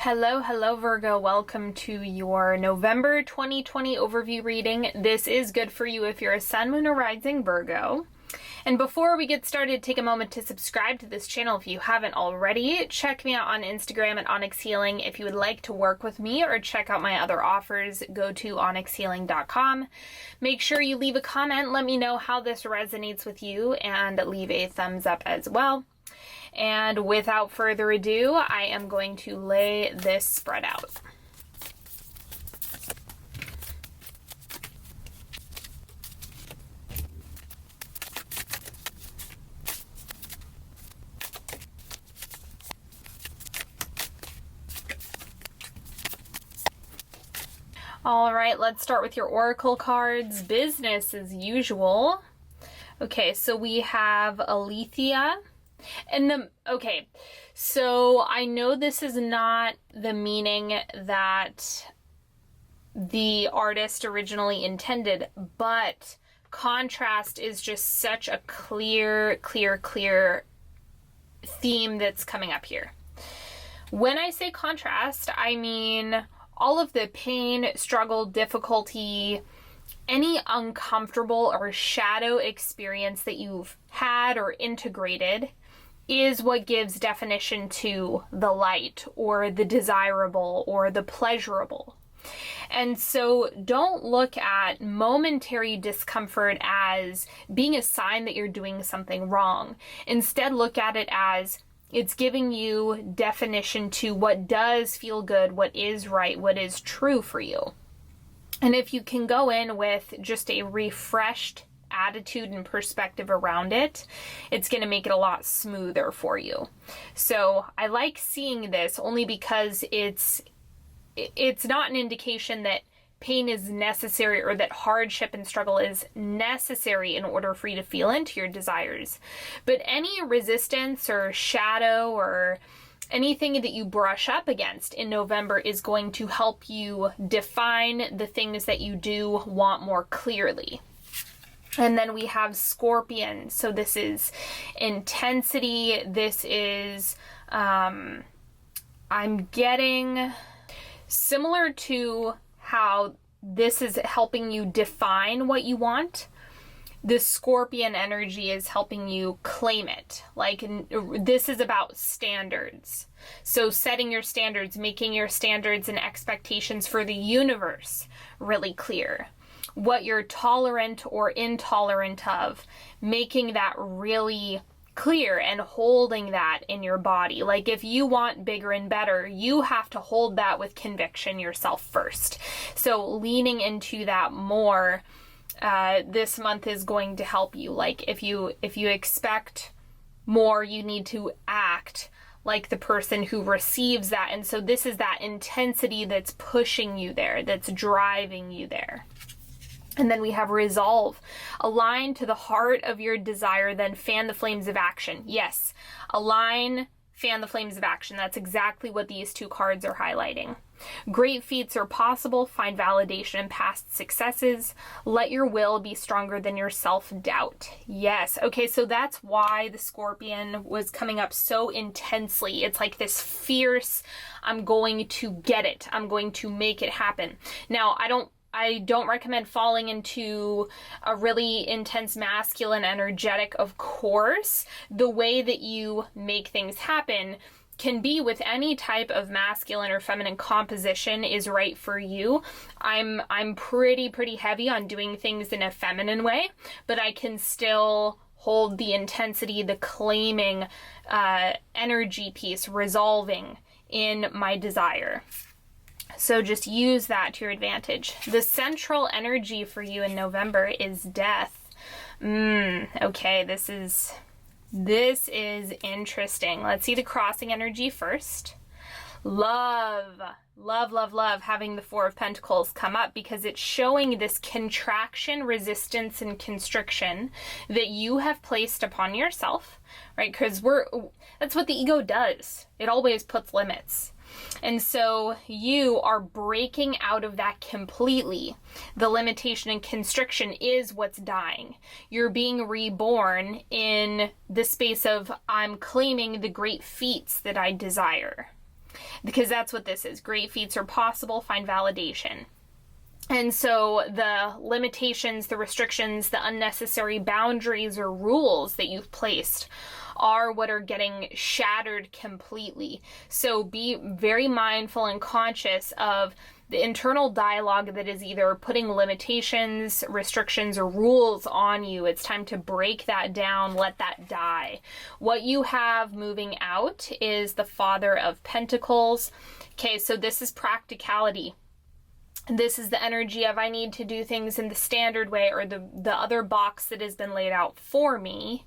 Hello Virgo. Welcome to your November 2020 overview reading. This is good for you if you're a Sun, Moon, or Rising Virgo. And before we get started, take a moment to subscribe to this channel if you haven't already. Check me out on Instagram at Onyx Healing. If you would like to work with me or check out my other offers, go to onyxhealing.com. Make sure you leave a comment. Let me know how this resonates with you and leave a thumbs up as well. And without further ado, I am going to lay this spread out. All right, let's start with your oracle cards. Business as usual. Okay, so we have Alethea. Okay, so I know this is not the meaning that the artist originally intended, but contrast is just such a clear theme that's coming up here. When I say contrast, I mean all of the pain, struggle, difficulty, any uncomfortable or shadow experience that you've had or integrated is what gives definition to the light or the desirable or the pleasurable. And so don't look at momentary discomfort as being a sign that you're doing something wrong. Instead, look at it as it's giving you definition to what does feel good, what is right, what is true for you. And if you can go in with just a refreshed attitude and perspective around it, it's going to make it a lot smoother for you. So I like seeing this only because it's not an indication that pain is necessary or that hardship and struggle is necessary in order for you to feel into your desires. But any resistance or shadow or anything that you brush up against in November is going to help you define the things that you do want more clearly. And then we have Scorpion. So this is intensity. This is, I'm getting similar to how this is helping you define what you want. The Scorpion energy is helping you claim it. Like, this is about standards. So setting your standards, making your standards and expectations for the universe really clear. What you're tolerant or intolerant of, making that really clear and holding that in your body. Like, if you want bigger and better, you have to hold that with conviction yourself first. So leaning into that more this month is going to help you. Like, if you expect more, you need to act like the person who receives that. And so this is that intensity that's pushing you there, that's driving you there. And then we have Resolve. Align to the heart of your desire, then fan the flames of action. Yes, align, fan the flames of action. That's exactly what these two cards are highlighting. Great feats are possible. Find validation in past successes. Let your will be stronger than your self-doubt. Yes. Okay, so that's why the Scorpion was coming up so intensely. It's like this fierce, I'm going to get it. I'm going to make it happen. Now, I don't recommend falling into a really intense masculine energetic, of course. The way that you make things happen can be with any type of masculine or feminine composition is right for you. I'm pretty heavy on doing things in a feminine way, but I can still hold the intensity, the claiming energy piece, resolving in my desire. So just use that to your advantage. The central energy for you in November is Death. Okay, this is interesting. Let's see the crossing energy first. Love having the Four of Pentacles come up because it's showing this contraction, resistance, and constriction that you have placed upon yourself, right? Because that's what the ego does. It always puts limits. And so you are breaking out of that completely. The limitation and constriction is what's dying. You're being reborn in the space of, I'm claiming the great feats that I desire. because that's what this is. Great feats are possible, find validation. And so the limitations, the restrictions, the unnecessary boundaries or rules that you've placed are what are getting shattered completely. So be very mindful and conscious of the internal dialogue that is either putting limitations, restrictions, or rules on you. It's time to break that down, let that die. What you have moving out is the Father of Pentacles. Okay, so this is practicality. This is the energy of I need to do things in the standard way, or the other box that has been laid out for me,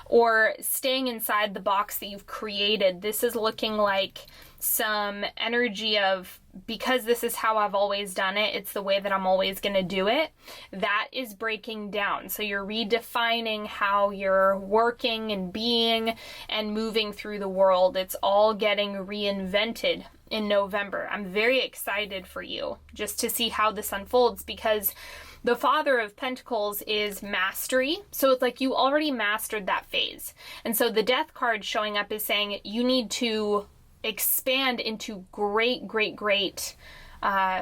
or staying inside the box that you've created. This is looking like some energy of, because this is how I've always done it, it's the way that I'm always going to do it. That is breaking down. So you're redefining how you're working and being and moving through the world. It's all getting reinvented in November. I'm very excited for you just to see how this unfolds, because the Father of Pentacles is mastery. So it's like you already mastered that phase. And so the Death card showing up is saying you need to expand into great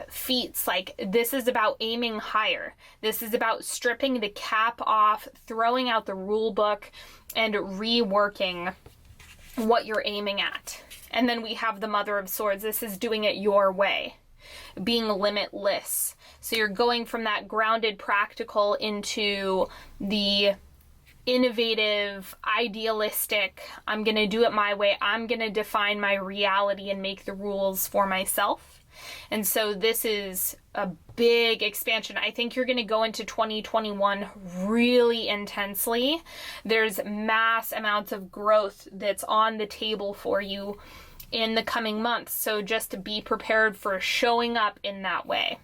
feats. Like, this is about aiming higher. This is about stripping the cap off, throwing out the rule book, and reworking what you're aiming at. And then we have the Mother of Swords. This is doing it your way, being limitless. So you're going from that grounded practical into the innovative, idealistic, I'm going to do it my way. I'm going to define my reality and make the rules for myself. And so this is a big expansion. I think you're going to go into 2021 really intensely. There's mass amounts of growth that's on the table for you in the coming months. So just to be prepared for showing up in that way.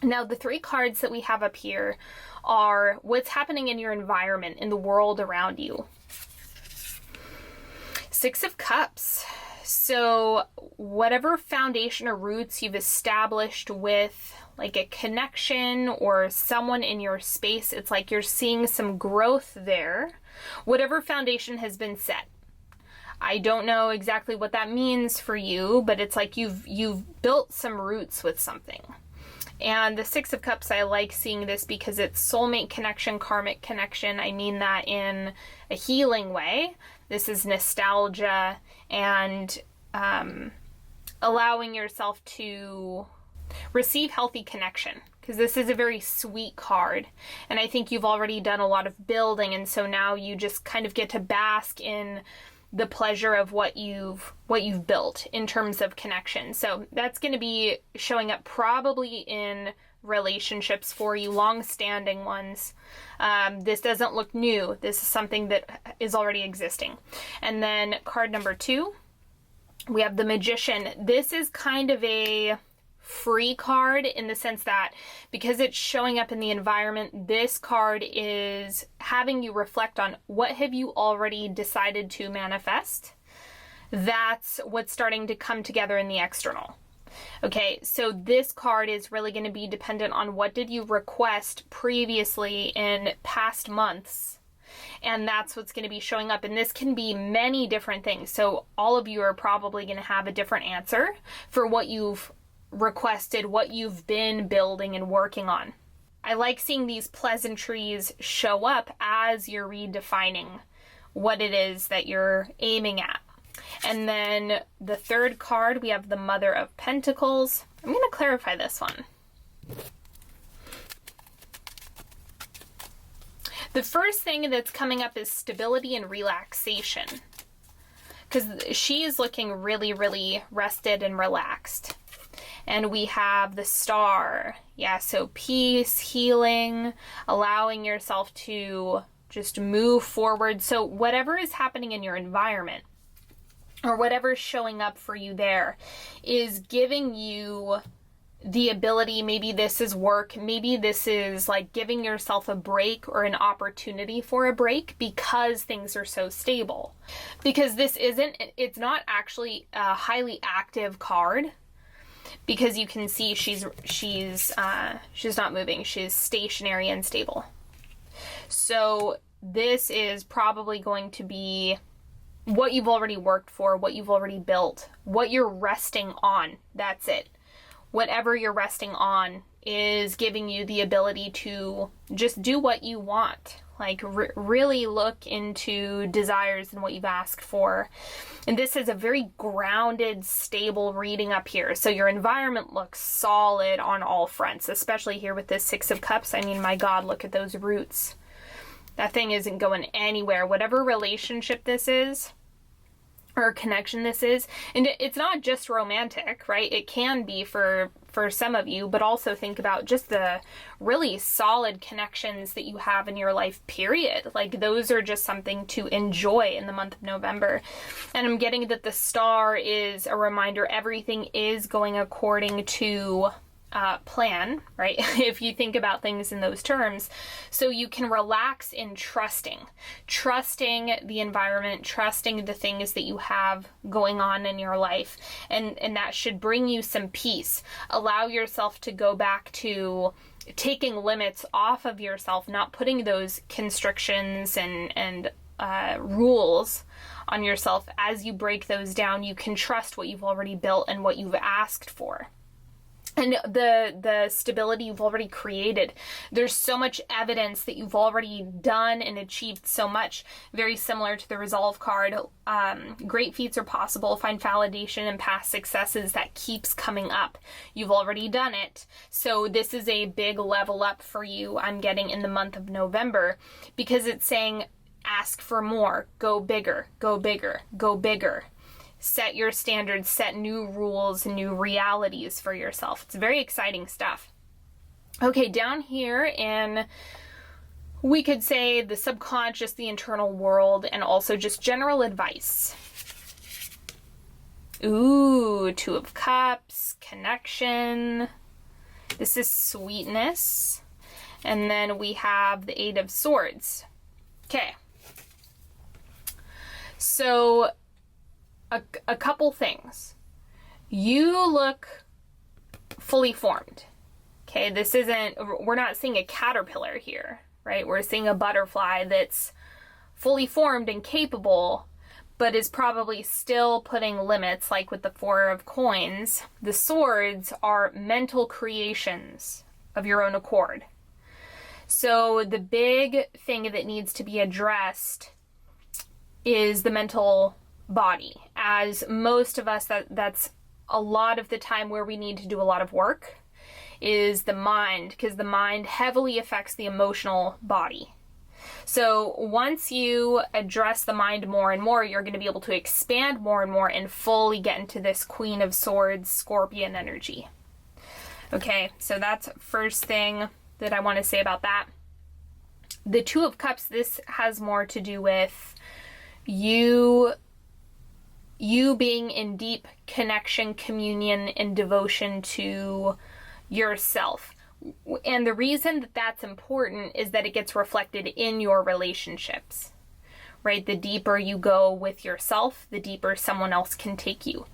Now, the three cards that we have up here are what's happening in your environment, in the world around you. Six of Cups. So whatever foundation or roots you've established with like a connection or someone in your space, it's like you're seeing some growth there. Whatever foundation has been set. I don't know exactly what that means for you, but it's like you've built some roots with something. And the Six of Cups, I like seeing this because it's soulmate connection, karmic connection. I mean that in a healing way. This is nostalgia and allowing yourself to receive healthy connection, because this is a very sweet card. And I think you've already done a lot of building, and so now you just kind of get to bask in the pleasure of what you've built in terms of connection. So that's going to be showing up probably in relationships for you, long-standing ones. This doesn't look new. This is something that is already existing. And then card number 2, we have the Magician. This is kind of a free card in the sense that because it's showing up in the environment, this card is having you reflect on what have you already decided to manifest. That's what's starting to come together in the external. Okay, so this card is really going to be dependent on what did you request previously in past months. And that's what's going to be showing up. And this can be many different things. So all of you are probably going to have a different answer for what you've requested, what you've been building and working on. I like seeing these pleasantries show up as you're redefining what it is that you're aiming at. And then the third card, we have the Mother of Pentacles. I'm going to clarify this one. The first thing that's coming up is stability and relaxation, because she is looking really, really rested and relaxed. And we have the Star. Yeah, so peace, healing, allowing yourself to just move forward. So whatever is happening in your environment or whatever is showing up for you there is giving you the ability, maybe this is work, maybe this is like giving yourself a break or an opportunity for a break because things are so stable. Because it's not actually a highly active card. Because you can see she's not moving. She's stationary and stable. So this is probably going to be what you've already worked for, what you've already built, what you're resting on. That's it. Whatever you're resting on is giving you the ability to just do what you want. Like really look into desires and what you've asked for. And this is a very grounded, stable reading up here. So your environment looks solid on all fronts, especially here with this Six of Cups. I mean, my God, look at those roots. That thing isn't going anywhere. Whatever relationship this is, or connection this is, and it's not just romantic, right? It can be for some of you, but also think about just the really solid connections that you have in your life, period. Like those are just something to enjoy in the month of November. And I'm getting that the star is a reminder everything is going according to plan, right? If you think about things in those terms, so you can relax in trusting the environment, trusting the things that you have going on in your life, and that should bring you some peace. Allow yourself to go back to taking limits off of yourself, not putting those constrictions and rules on yourself. As you break those down, you can trust what you've already built and what you've asked for. And the stability you've already created. There's so much evidence that you've already done and achieved so much. Very similar to the Resolve card. Great feats are possible. Find validation in past successes. That keeps coming up. You've already done it. So this is a big level up for you, I'm getting, in the month of November. Because it's saying, ask for more. Go bigger. Go bigger. Go bigger. Set your standards, set new rules, new realities for yourself. It's very exciting stuff. Okay, down here in, we could say, the subconscious, the internal world, and also just general advice. Ooh, Two of Cups, connection. This is sweetness. And then we have the Eight of Swords. Okay. So a couple things. You look fully formed. Okay, this isn't, we're not seeing a caterpillar here, right? We're seeing a butterfly that's fully formed and capable, but is probably still putting limits, like with the Four of Coins. The swords are mental creations of your own accord. So the big thing that needs to be addressed is the mental body. As most of us, that's a lot of the time where we need to do a lot of work, is the mind, because the mind heavily affects the emotional body. So once you address the mind more and more, you're going to be able to expand more and more and fully get into this Queen of Swords, Scorpion energy. Okay, so that's first thing that I want to say about that. The Two of Cups, this has more to do with you being in deep connection, communion, and devotion to yourself. And the reason that that's important is that it gets reflected in your relationships, right? The deeper you go with yourself, the deeper someone else can take you.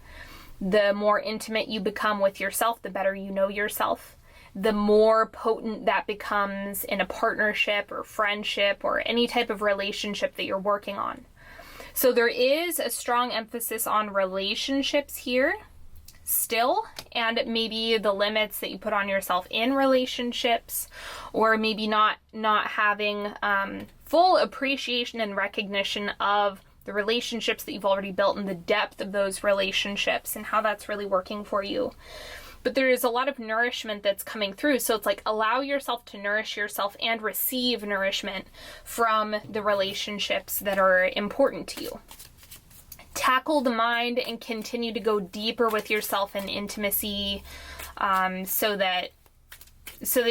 The more intimate you become with yourself, the better you know yourself. The more potent that becomes in a partnership or friendship or any type of relationship that you're working on. So there is a strong emphasis on relationships here still, and maybe the limits that you put on yourself in relationships, or maybe not having full appreciation and recognition of the relationships that you've already built and the depth of those relationships and how that's really working for you. But there is a lot of nourishment that's coming through. So it's like, allow yourself to nourish yourself and receive nourishment from the relationships that are important to you. Tackle the mind and continue to go deeper with yourself in intimacy, so that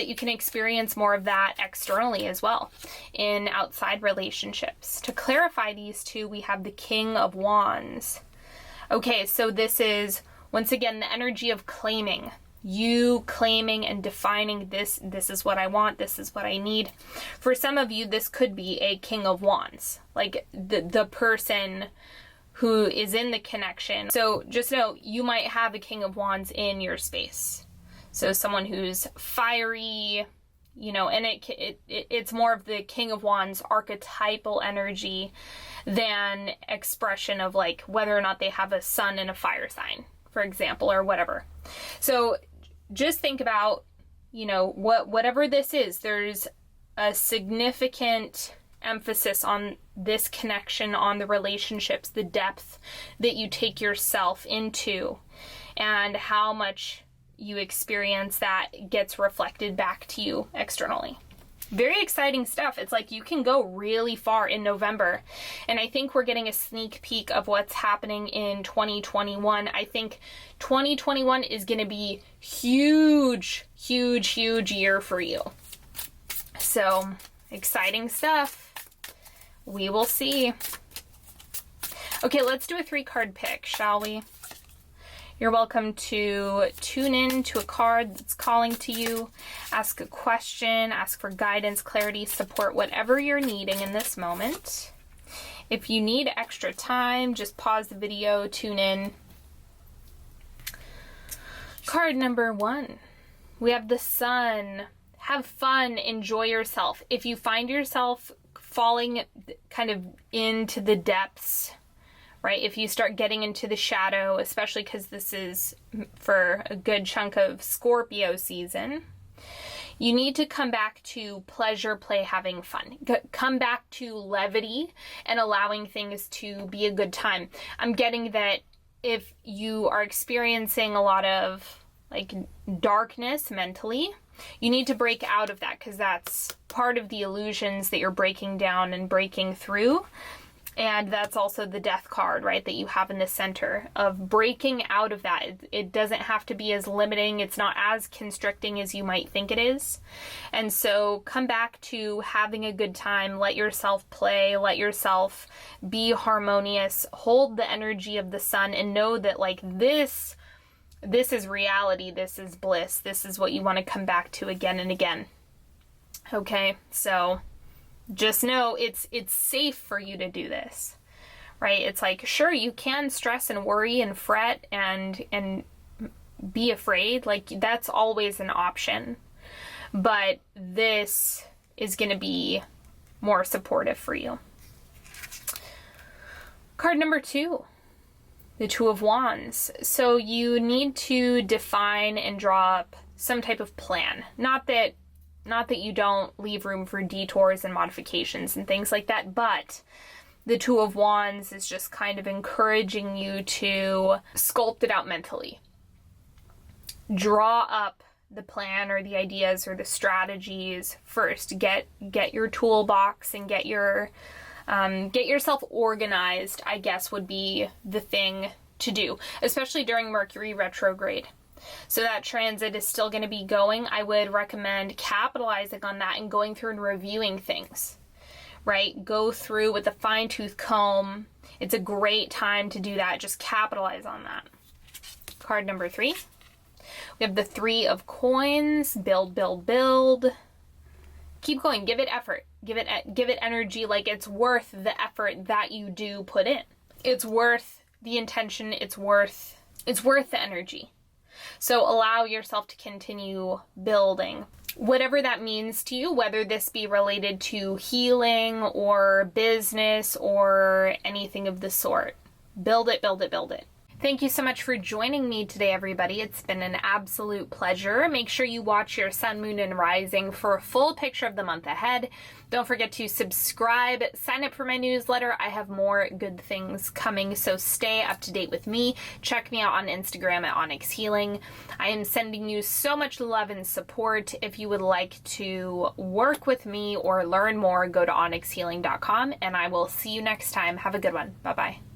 you can experience more of that externally as well in outside relationships. To clarify these two, we have the King of Wands. Okay, so this is, once again, the energy of claiming. You claiming and defining this is what I want, this is what I need. For some of you, this could be a King of Wands, like the person who is in the connection. So just know, you might have a King of Wands in your space. So someone who's fiery, you know, and it's more of the King of Wands archetypal energy than expression of like whether or not they have a sun in a fire sign, for example, or whatever. So just think about, you know, whatever this is, there's a significant emphasis on this connection, on the relationships, the depth that you take yourself into, and how much you experience that gets reflected back to you externally. Very exciting stuff. It's like you can go really far in November. And I think we're getting a sneak peek of what's happening in 2021. I think 2021 is going to be huge, huge, huge year for you. So exciting stuff. We will see. Okay, let's do a 3-card pick, shall we? You're welcome to tune in to a card that's calling to you, ask a question, ask for guidance, clarity, support, whatever you're needing in this moment. If you need extra time, just pause the video, tune in. Card number 1. We have the Sun. Have fun, enjoy yourself. If you find yourself falling kind of into the depths, right? If you start getting into the shadow, especially because this is for a good chunk of Scorpio season, you need to come back to pleasure, play, having fun. Come back to levity and allowing things to be a good time. I'm getting that if you are experiencing a lot of like darkness mentally, you need to break out of that, because that's part of the illusions that you're breaking down and breaking through. And that's also the Death card, right, that you have in the center of breaking out of that. It doesn't have to be as limiting. It's not as constricting as you might think it is. And so come back to having a good time. Let yourself play. Let yourself be harmonious. Hold the energy of the Sun and know that like this is reality. This is bliss. This is what you want to come back to again and again. Okay, so just know it's safe for you to do this, right? It's like, sure, you can stress and worry and fret and be afraid. Like, that's always an option. But this is going to be more supportive for you. Card number 2. The Two of Wands. So you need to define and draw up some type of plan. Not that you don't leave room for detours and modifications and things like that, but the Two of Wands is just kind of encouraging you to sculpt it out mentally. Draw up the plan or the ideas or the strategies first. Get your toolbox and get yourself organized, I guess, would be the thing to do, especially during Mercury retrograde. So that transit is still going to be going. I would recommend capitalizing on that and going through and reviewing things, right? Go through with a fine-tooth comb. It's a great time to do that. Just capitalize on that. Card number 3. We have the 3 of Coins. Build, build, build. Keep going. Give it effort. Give it energy. Like, it's worth the effort that you do put in. It's worth the intention. It's worth the energy. So allow yourself to continue building. Whatever that means to you, whether this be related to healing or business or anything of the sort. Build it, build it, build it. Thank you so much for joining me today, everybody. It's been an absolute pleasure. Make sure you watch your sun, moon, and rising for a full picture of the month ahead. Don't forget to subscribe, sign up for my newsletter. I have more good things coming, so stay up to date with me. Check me out on Instagram at Onyx Healing. I am sending you so much love and support. If you would like to work with me or learn more, go to onyxhealing.com, and I will see you next time. Have a good one. Bye-bye.